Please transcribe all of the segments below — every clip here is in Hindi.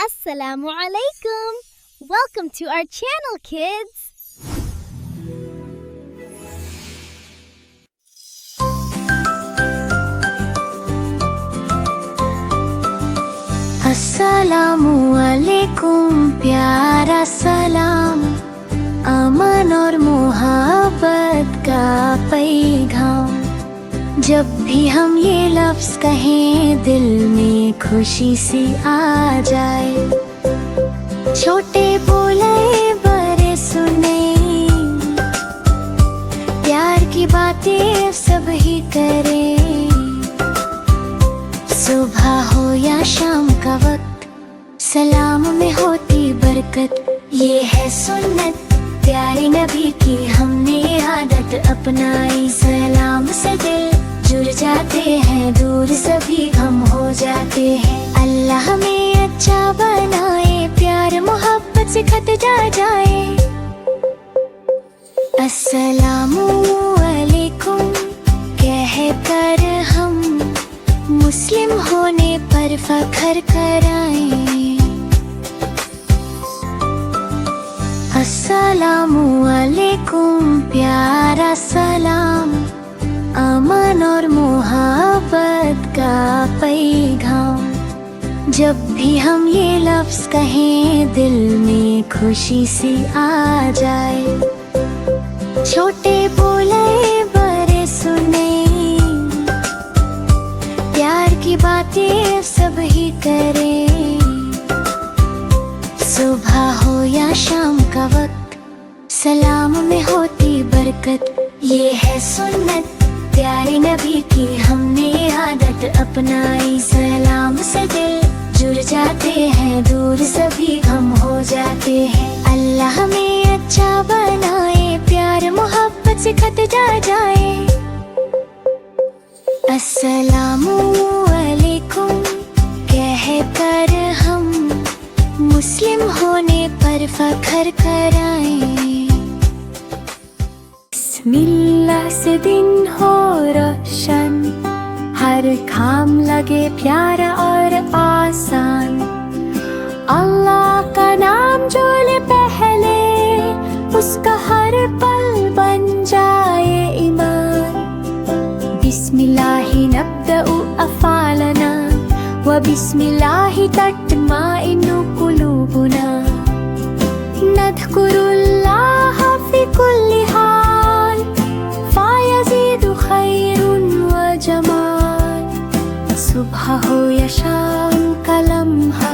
Assalamu alaikum. Welcome to our channel, kids. अस्सलामु अलैकुम प्यारा सलाम, अमन और मोहब्बत का पैगाम। जब भी हम ये लफ्ज़ कहें दिल में खुशी सी आ जाए। छोटे बोले बड़े सुने, प्यार की बातें सब ही करें। सुबह हो या शाम का वक्त, सलाम में होती बरकत। ये है सुन्नत प्यारे नबी की, हमने आदत अपनाई। सलाम से दिल जुड़ जाते हैं, दूर सभी गम हो जाते हैं। अल्लाह हमें अच्छा बनाए, प्यार मोहब्बत से खत जाए। अस्सलामु अलैकुम कह कर हम मुस्लिम होने पर फख्र कराएं। अस्सलामु अलैकुम प्यारा सलाम, अमन और मोहब्बत का पैगाम। जब भी हम ये लफ्ज़ कहें दिल में खुशी सी आ जाए। छोटे बोले बड़े सुने, प्यार की बातें सब ही करें। सुबह हो या शाम का वक्त, सलाम में होती बरकत। ये है सुन्नत प्यारे नबी की, हमने आदत अपनाई। सलाम से दिल जुड़ जाते हैं, दूर सभी गम हो जाते हैं। अल्लाह हमें अच्छा बनाए, प्यार मोहब्बत से खत जाए। अस्सलामु अलैकुम कह कर हम मुस्लिम होने पर फख्र कराएं। बिस्मिल्लाह से दिन हो रोशन, हर काम लगे प्यारा और आसान। अल्लाह का नाम जो ले पहले, उसका हर पल बन जाए ईमान। बिस्मिल्लाहि नब्दउ अफ़ालना व बिस्मिल्लाहि तत्माइन्नु कुलूबुना। नज़्कुरुल्लाह फी कुल्ली हाल, फ़यज़ीदु खैरुन व जमाल। सुबह हो या शाम का लम्हा,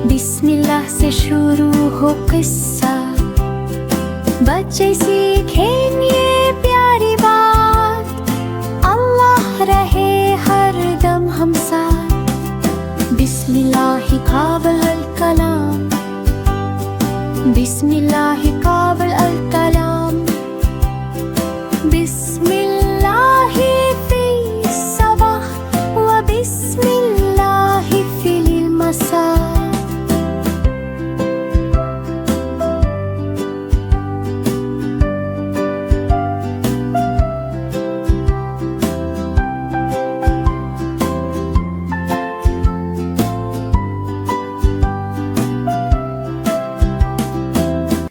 बिस्मिल्लाह से शुरू हो किस्सा। बच्चे सीखें ये प्यारी बात, अल्लाह रहे हर दम हम साथ। बिस्मिल्लाहि क़ाबिल अल कलाम, बिस्मिल्लाहि क़ाबिल अल कलाम। बिस्मिल्लाहि फ़ी सबह व बिस्मिल्लाहि फ़िल मसा।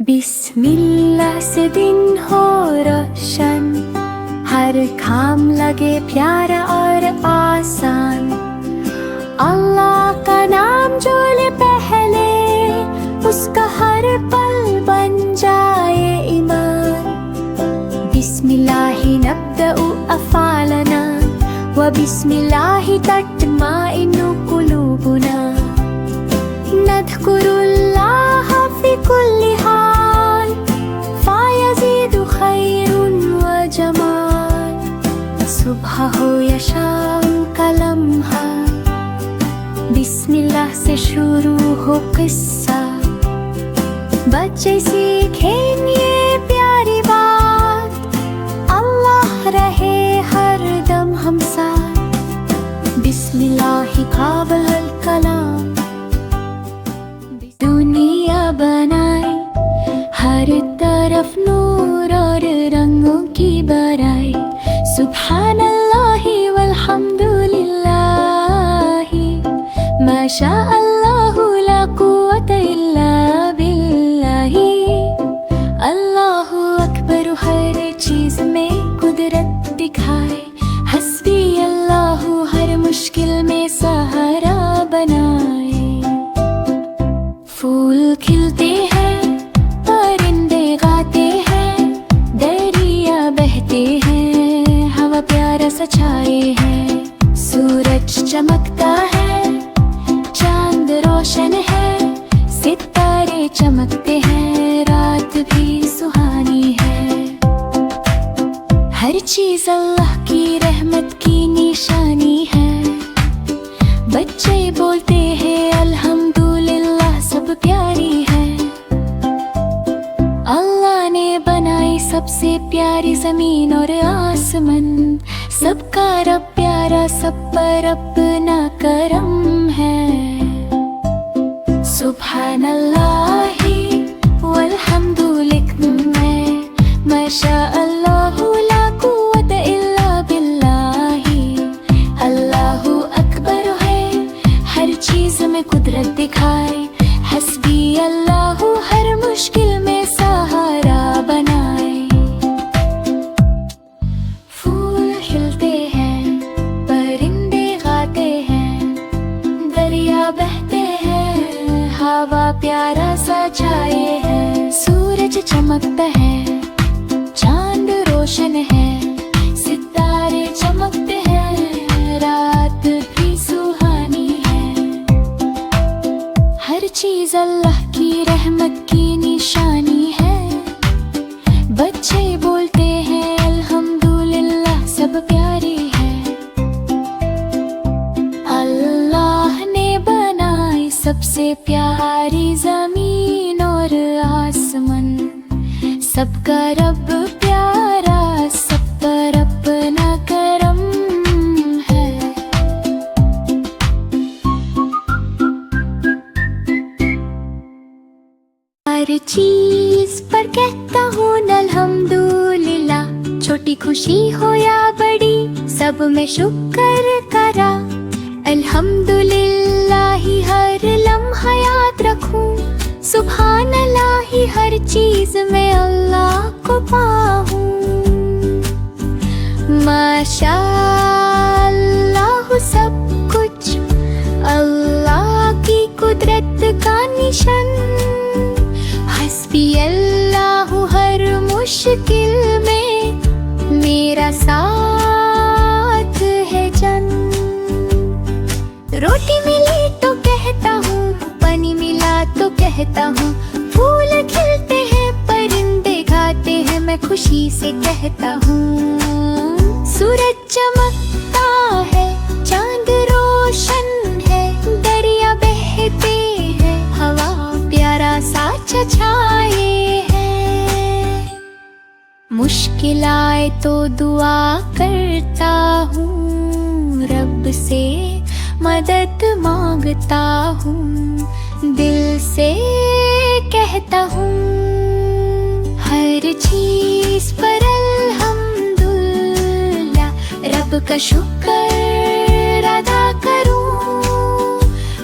बिस्मिल्लाह से दिन हो रोशन, हर काम लगे प्यारा और आसान। अल्लाह का नाम जो ले पहले, उसका हर पल बन जाए ईमान। बिस्मिल्लाहि नब्दउ अफ़ालना व बिस्मिल्लाहि तत्माइन्नु कुलूबुना। नज़्कुरुल्लाह फी कुल्ली हाल, फ़यज़ीदु खैरुन व जमाल। सुबह हो या शाम का लम्हा, बिस्मिल्लाह से शुरू हो किस्सा। बच्चे सीखें ये प्यारी बात, अल्लाह रहे हर दम हम साथ। बिस्मिल्लाहि क़ाबिल अल कलाम। दुनिया बनाई हर तरफ नूर और रंगों की बराई। सुब्हानल्लाहि वल्हम्दुलिल्लाहि, माशा अल्लाह कुव्वत इल्ला बिल्लाही। अल्लाहु अकबर हर चीज में कुदरत दिखाए, हस्बी अल्लाहु हर मुश्किल में सहारा बनाए। फूल खिलते हैं, परिंदे गाते हैं, दरिया बहते हैं, हवा प्यारा सा छाए है। सूरज चमकता है, चांद रोशन है, सितारे चमकते हैं, रात भी सुहानी है। हर चीज अल्लाह की रहमत की निशानी है। बच्चे बोलते हैं अल्हम्दुलिल्लाह, सब प्यारी है। अल्लाह ने बनाई सबसे प्यारी जमीन और आसमान, सबका रब प्यारा, सब पर अपना करम है। सुभान अल्लाही वल्हम्दुलिल्लाह, माशा अल्लाहु ला कुव्वत इल्ला बिल्लाही। अल्लाहु अकबर है, हर चीज में कुदरत दिखाए, हस्बी अल्लाहु हर मुश्किल में सहारा बनाए। फूल खिलते हैं, परिंदे गाते हैं, दरिया बहते हैं, हवा प्यारा सा छाए है। सूरज चमकता है, चांद रोशन है, सितारे चमकते हैं, रात भी सुहानी है। हर चीज अल्लाह की रहमत की निशानी है। बच्चे बोलते हैं अल्हम्दुलिल्लाह, सब प्यारी है। अल्लाह ने बनाई सबसे प्यारी जमीन और आसमान, सबका रब प्यारा, सब पर अपना करम है। हर चीज पर कहता हूँ अल्हम्दुलिल्लाह, छोटी खुशी हो या बड़ी, सब में शुक्र करा। अल्हम्दुलिल्लाह ही हर लम्हा याद रखूं, सुभान अल्लाह ही हर चीज में अल्लाह को पाऊं। माशा अल्लाह सब कुछ अल्लाह की कुदरत का निशान, हस्बी अल्लाह हर मुश्किल में मेरा साथ है जन। रोटी मिली तो कहता हूँ, पानी मिला तो कहता हूँ, फूल खिलते हैं, परिंदे गाते हैं, मैं खुशी से कहता हूँ। सूरज चमकता है, चांद रोशन है, दरिया बहते हैं, हवा प्यारा सा छाए है। मुश्किल आए तो दुआ करता हूँ, रब से मदद मांगता हूँ, दिल से कहता हूँ। हर चीज पर अल्हम्दुलिल्लाह, रब का शुक्र अदा करूँ।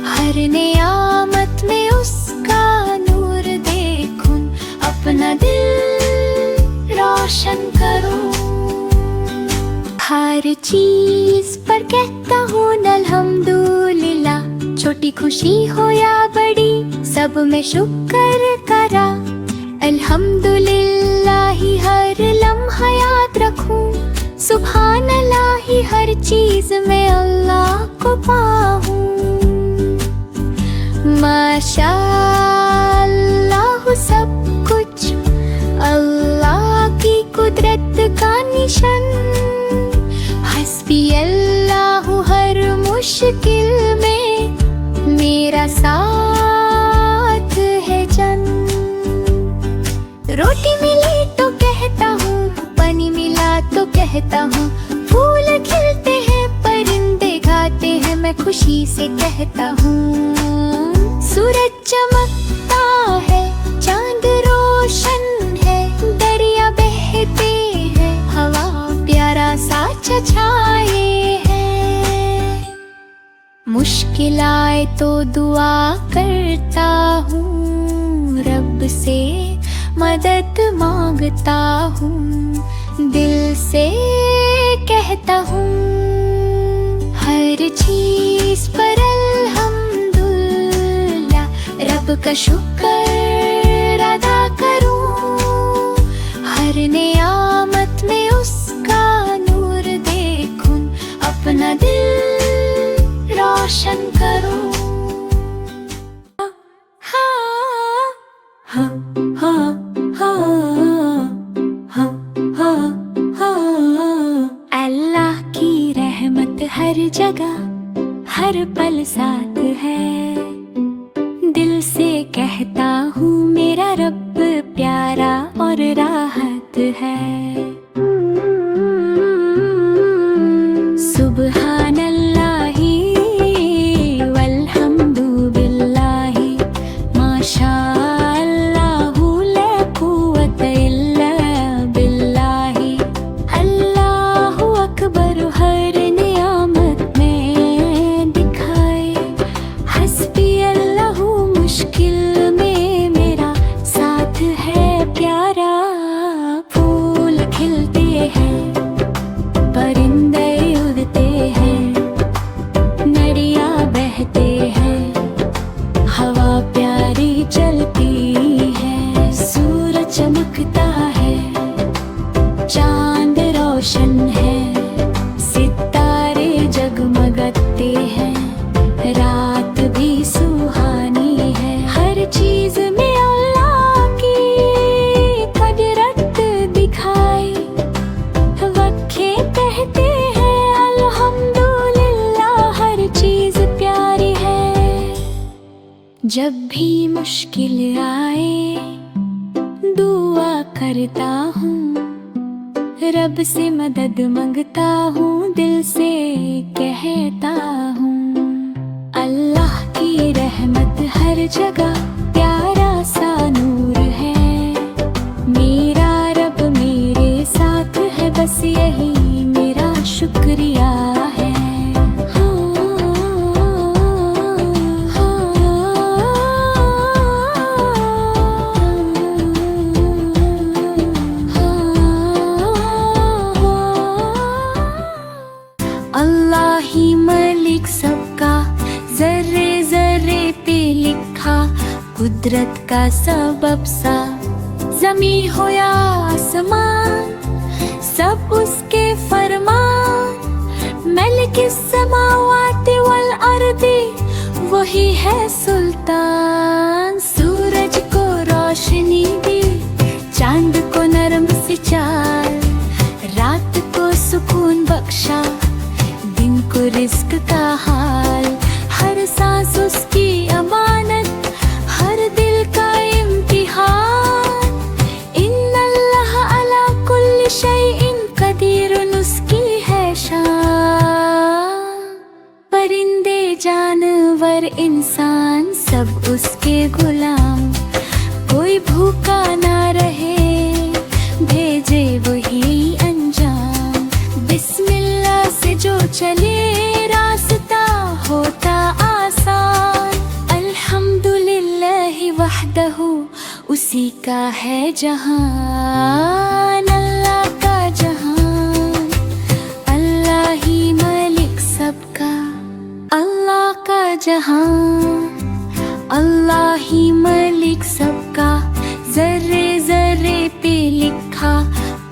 हर नियामत में उसका नूर देखूं, अपना दिल रोशन करूँ। हर चीज पर कहता हूँ अल्हम्दुलिल्लाह, छोटी खुशी हो या बड़ी, सब में शुक्र करा। अल्हम्दुलिल्लाह ही हर लम्हा याद रखूं, सुभान अल्लाह ही हर चीज में अल्लाह को पाऊं। माशा अल्लाह सब कुछ अल्लाह की कुदरत का निशान, हस्बी अल्लाह हर मुश्किल में मेरा साथ है जन। रोटी मिली तो कहता हूँ, पानी मिला तो कहता हूँ, फूल खिलते हैं, परिंदे गाते हैं, मैं खुशी से कहता हूँ। सूरज चमकता है, चांद रोशन है, दरिया बहते हैं, हवा प्यारा सा छाए है। मुश्किल आए तो दुआ कर करता हूँ, रब से मदद मांगता हूँ, दिल से कहता हूँ हर चीज पर अल्हम्दुलिल्लाह, रब का शुक्र अदा करूँ, हर नियामत में उसका नूर देखूं, अपना दिल रोशन करूं। अल्लाह की रहमत हर जगह हर पल साथ है, दिल से कहता हूँ मेरा रब प्यारा और राहत है। सुबहान अल्लाही वल्हम्दु बिल्लाही, माशा अल्लाहु ला कुव्वता इल्ला बिल्लाही, अल्लाहु अकबर हर नियामत में दिखाए, हस्बी अल्लाहु मुश्किल में मेरा साथ है प्यारा। फूल खिलते हैं, परिंदे उड़ते हैं, नदियाँ बहते हैं, हवा प्यारी चलती है, सूरज चमकता है, चांद रोशन है, सितारे जगमगाते हैं, रात भी सुहानी है, हर चीज में अल्लाह की कुदरत दिखाई, वक्खे कहते हैं अल्हम्दुलिल्लाह, हर चीज प्यारी है। जब भी मुश्किल आए दुआ करता हूँ, रब से मदद मांगता हूँ, दिल से कहता हूँ अल्लाह की रहमत हर जगह प्यारा सा नूर है, मेरा रब मेरे साथ है, बस यही मेरा शुक्रिया है। अल्लाह ही मालिक सबका, जर्रे जर्रे पे लिखा, कुदरत का सबब सा, जमी हो या आसमान सब उसके फरमान, मलिक समावाति वल अर्दी वही है सुल्तान। सूरज को रोशनी दी, चांद को नरम सी चाल, रात को सुकून बख्शा, दिन को रिस्क का हाल, हर सांस उसकी अमानत, हर दिल का इम्तिहान, इन्नल्लाह अला कुल्ली शैइन कदीरुन उसकी है शान। परिंदे जानवर इंसान सब उसके गुलाम, कोई भूखा ना रहे भेजे वही अंजाम, बिस्मिल्लाह से जो चले रास्ता होता आसान, अल्हम्दुलिल्लाह वहदहू उसी का है जहान, अल्लाह का जहान, अल्लाह ही मालिक सबका, अल्लाह का जहान, अल्लाह ही मालिक सबका, जर्रे जर्रे पे लिखा,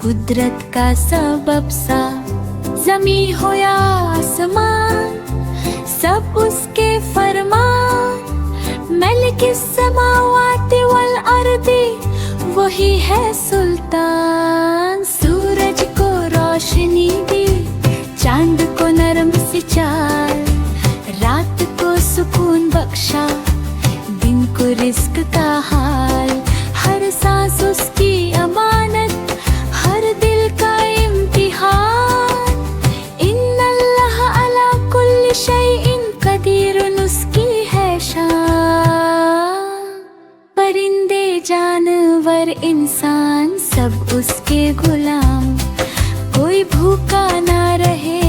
कुदरत का सबब सा, जमी हो या आसमान सब उसके फरमान, मलिक समावाति वल अर्दी वही है सुल्तान। सूरज को रोशनी दी, चांद को नरम सी चाल, रात को सुकून बख्शा, दिन को रिस्क का हाल, हर सांस उसकी अमानत, हर दिल का इम्तिहान, इन्नल्लाह अला कुल्ली शैइन कदीरुन उसकी है शान। परिंदे जानवर इंसान सब उसके गुलाम, कोई भूखा ना रहे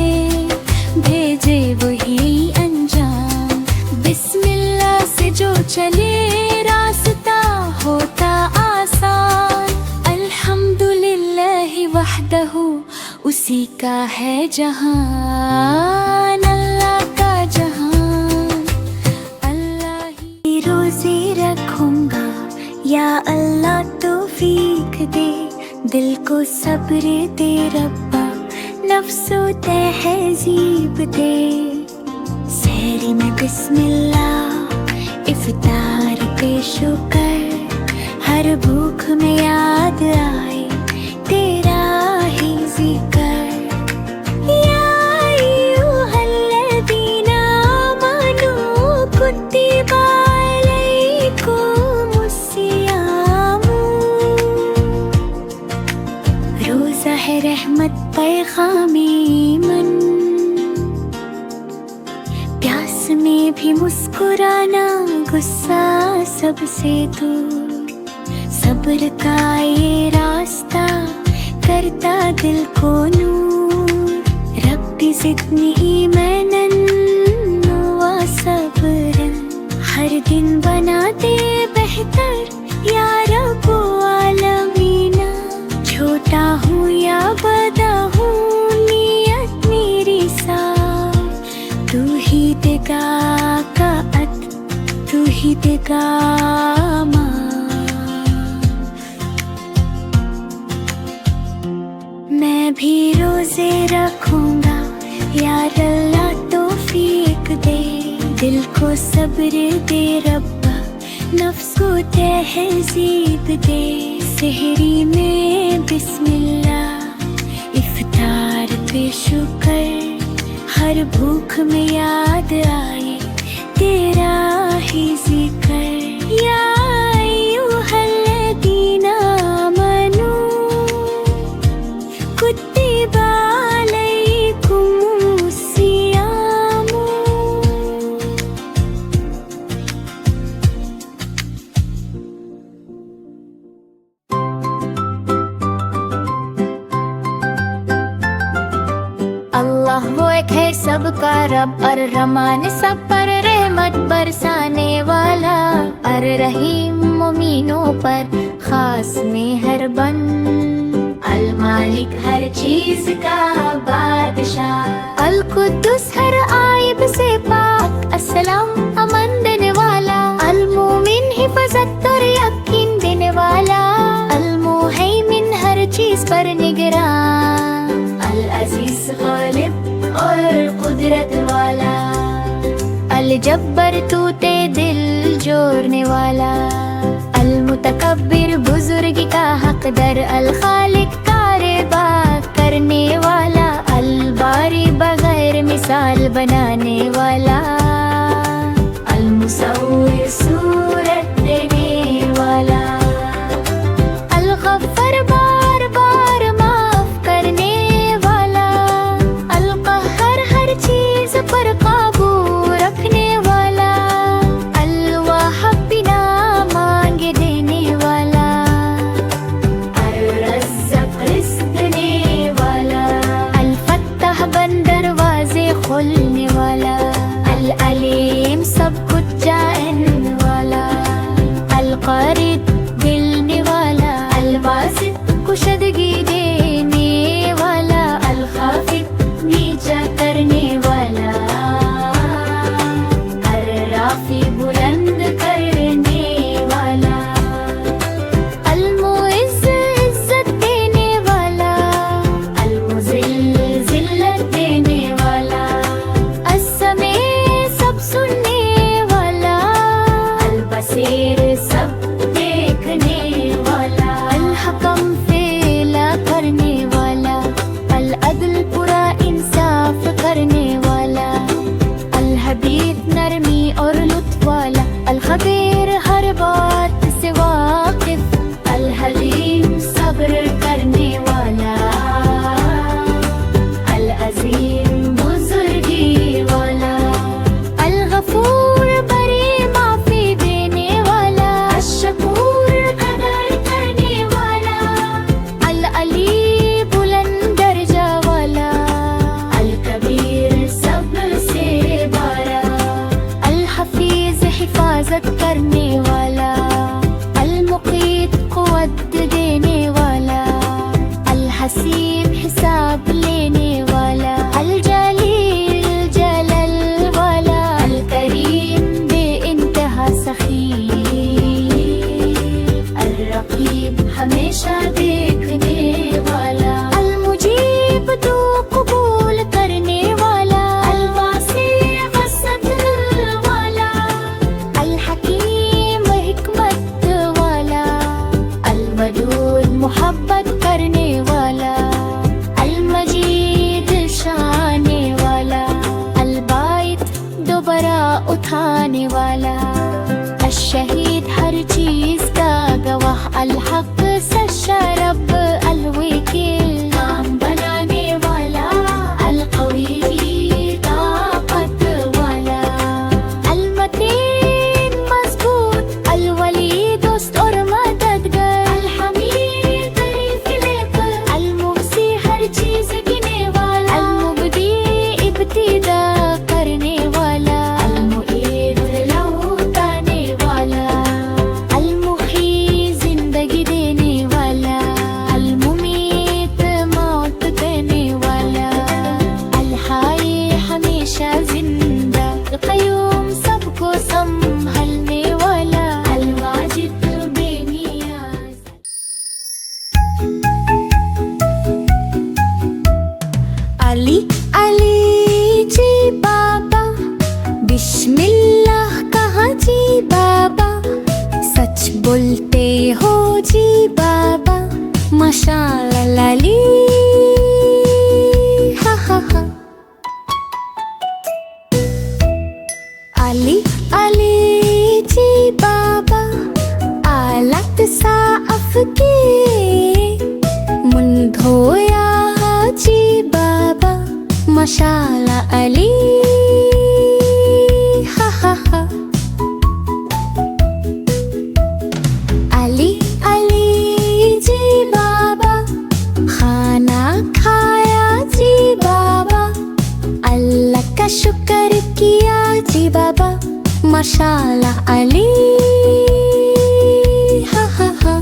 भेजे वही अंजाम, बिस्मिल्लाह से जो चले रास्ता होता आसान। अल्हम्दुलिल्लाह वहदहू, उसी का है जहान, अल्लाह का जहान। अल्लाह ही रोज़े रखूंगा, या अल्लाह तौफीक दे। दिल को सब्र दे रब्बा, नफ्सो तहज़ीब दे। सहरी में बिस्मिल्लाह, इफ्तार पे शुक्र। हर भूख में याद आए तेरा ही जिक्र। या अय्युहल्लज़ीना आमनू कुतिबा अलैकुमुस्सियामु। रोज़ा है रहमत पैगामे मन, प्यास में भी मुस्कुराना, गुस्सा सबसे दूर। सब्र का ये रास्ता करता दिल को नूर। रब्बी ज़िदनी ईमानन व सब्रन। हर दिन बनाते बेहतर या रब्बो आलमीना। छोटा हूँ या बड़ा हूँ, नियत मेरी साफ। तू ही देगा कात, तू ही देगा माफ। मैं भी रोज़े रखूंगा, यार अल्लाह तौफीक दे। दिल को सब्र दे रब्बा, नफ्स को तहज़ीब दे। सहरी में बिस्मिल्लाह, इफ्तार पे शुक्र। हर भूख में याद आए तेरा ही जिक्र। या अय्युहल्लज़ीना आमनू कुतिबा अलैकुमुस्सियामु। अल्लाह वो एक है सबका रब, और रहमान सब पर रहमत बरसाने वाला। और रहीम मोमिनों पर खास मेहरबान। अल मालिक हर चीज का बादशाह। अल कुद्दुस हर आयब से पाक, अस्सलाम अमन देने वाला। अल मोमिन हिफाजत और यकीन देने वाला। अल मुहैमिन हर चीज पर निगरान। अल अजीज गालिब और कुदरत वाला। अल जब्बर तूते दिल जोड़ने वाला। अल मुतकब्बिर बुजुर्ग का हकदर। अल खालिक कारेबा करने वाला। अल बारी बगैर मिसाल बनाने वाला। अल मुसव्विर सूरत देने वाला। अल गफ्फार बार बार माफ करने वाला। अल कहर हर चीज पर काबू रखने वाला। अल वाहब बिना मांगे देने वाला। अल रज़्ज़ाक़ रिज़्क़ देने वाला। अल फत्ताह बंद दरवाजे खोलने वाला। अल अलीम सब कुछ जानने वाला। अल क़रीब दिलने वाला। अल वासित कुशदगी देने वाला। अल खाफिद नीचा करने वाला। अल राफ़ी बुलंद करने वाला। अल मुइज़्ज़ इज़्ज़त देने वाला। अल मुज़िल्ल ज़िल्लत देने वाला। अस्समी सब सुनने वाला। अल बसीर सब देखने वाला। अल हकम फैसला करने वाला। अल अदल पूरा इंसाफ करने वाला। अल हबीब नरमी और लुत्फ वाला। अल खबीर हर बात से वाकिफ। अल हलीम सब्र करने वाला। अल अज़ीम बुजुर्गी वाला। अल गफूर बड़ी माफी देने वाला। अश-शकूर कदर करने वाला। अल अली बुलंद दर्जा वाला। अल कबीर सबसे बड़ा। अल हफीज हिफाजत करने लाने वाला, अल मुक़ीत क़ुव्वत देने वाला, अल हसीब हिसाब लेने वाला, अल जलील जलल वाला, अल करीम बेइंतहा सखी, अल रक़ीब हमेशा देखने वाला, अल मुजीब तो कबूल करने वाला, अल वासी वसत वाला, अल हकीम हिकमत वाला, अल वदूद मोहब्बत करने वाला, अल मजीद शाने वाला, अल बाइत दोबारा उठाने वाला, अश-शहीद हर चीज का गवाह, अल हक सच्चा रब, अल वकील काम बनाने वाला, अल कवी ताकत वाला, अल मतीन मजबूत, अल वली दोस्त और मददगार, अल हमीद तारीफ लेकर, अल मुहसी हर चीज गिने वाला, अल मुबदी इब्तिदा करने वाला, अल मुईद लौटाने वाला, अल मुही जिंदगी देने वाला, अल मुमीत मौत देने वाला, अल हाय हमेशा जिंदा, अल क़य्यूम सबको संभलने वाला, अल वाजिद बेनियाज़। अली अली जी बाबा, बिस्मिल्लाह कहा जी बाबा, सच बोलते हो जी बाबा, माशाअल्लाह अली, हा हा हा। अली अली जी बाबा, आलत साफ के मुन धोया जी बाबा, माशाअल्लाह अली, हा हा हा। अली अली जी बाबा, खाना खाया जी बाबा, अल्लाह का शुक्र किया जी बाबा, माशाअल्लाह अली, हा हा हा।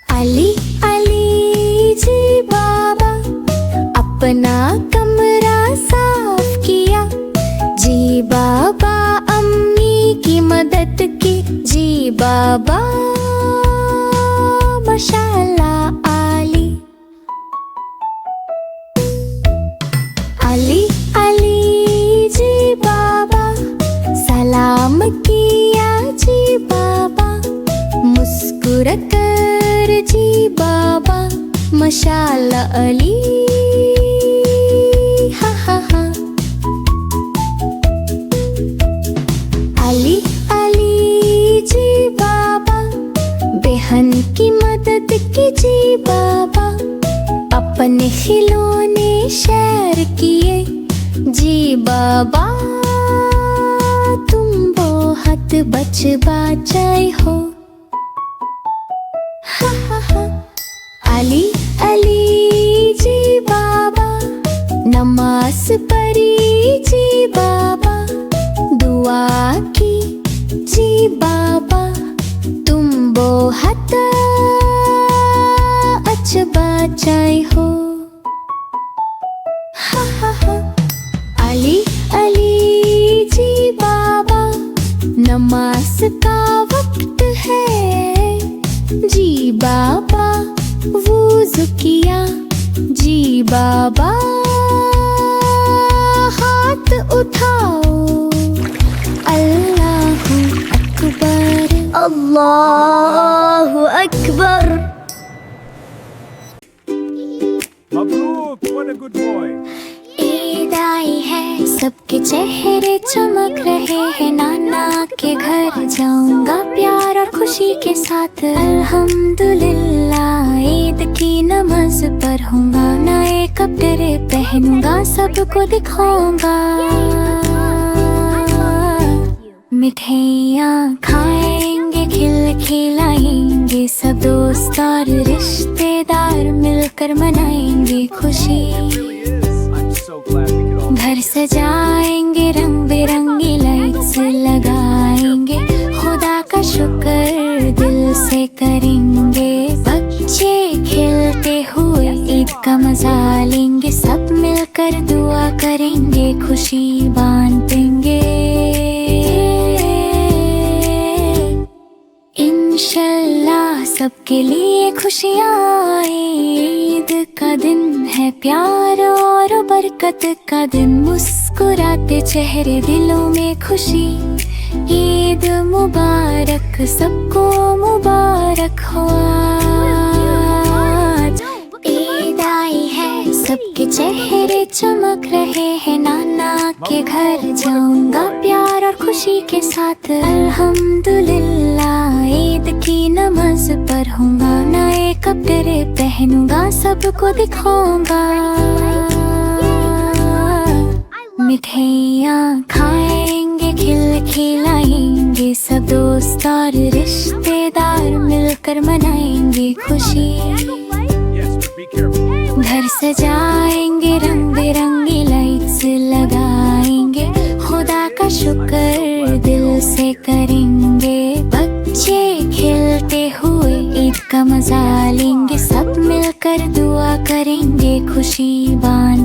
अली अली जी बाबा, अपना कमरा साफ किया जी बाबा, अम्मी की मदद की जी बाबा, माशाअल्लाह अली। अली अली जी बाबा, सलाम किया जी बाबा, मुस्कुरा कर जी बाबा, माशाअल्लाह अली, हा हा हा। अली अली जी बाबा, बहन की मदद की जी बाबा, अपने खिलौने शेयर किए जी बाबा, तुम बहुत बच बचाए हो, हा हा हा। अली अली जी बाबा, नमाज पढ़ी जी बाबा, दुआ की जी बाबा, तुम बहुत अच्छा बचाए हो, हा हा हा। अली अली जी बाबा, नमाज का वक्त है जी बाबा, वुज़ू किया जी बाबा, हाथ उठाओ, अल्लाहु अकबर, अल्लाहु Akbar. Mabruk, what a good boy. Eid आई है, सबके चेहरे चमक रहे हैं, नाना के घर जाऊंगा प्यार और खुशी के साथ, अल्हम्दुलिल्लाह ईद की नमाज पढ़ूंगा, नए कपड़े पहनूंगा, सबको दिखाऊंगा, मिठाइयाँ खाएंगे, खिलाएंगे, सब दोस्त और रिश्तेदार मिलकर मनाएंगे खुशी, I'm so glad we could all घर सजाएंगे, रंग बिरंगी लाइट का मजा लेंगे, सब मिलकर दुआ करेंगे, खुशी बांटेंगे। इंशाल्लाह सबके लिए खुशियाँ आए। ईद का दिन है प्यार और बरकत का दिन, मुस्कुराते चेहरे दिलों में खुशी। ईद मुबारक, सबको मुबारक हो आज। ईद आई है, सबके चेहरे चमक रहे हैं। नाना के घर जाऊंगा प्यार और खुशी के साथ। अल्हम्दुलिल्लाह ईद की नमाज पढ़ूंगा, नए कपड़े पहनूंगा, सबको दिखाऊंगा। मिठाइयाँ खाएंगे, खिलाएंगे, सब दोस्त और रिश्तेदार मिलकर मनाएंगे खुशी। Yes, but be careful. घर सजाएंगे, रंग बिरंगी लाइट्स लगाएंगे, खुदा का शुक्र दिल से करेंगे। बच्चे खेलते हुए ईद का मजा लेंगे, सब मिलकर दुआ करेंगे, खुशी बांटेंगे।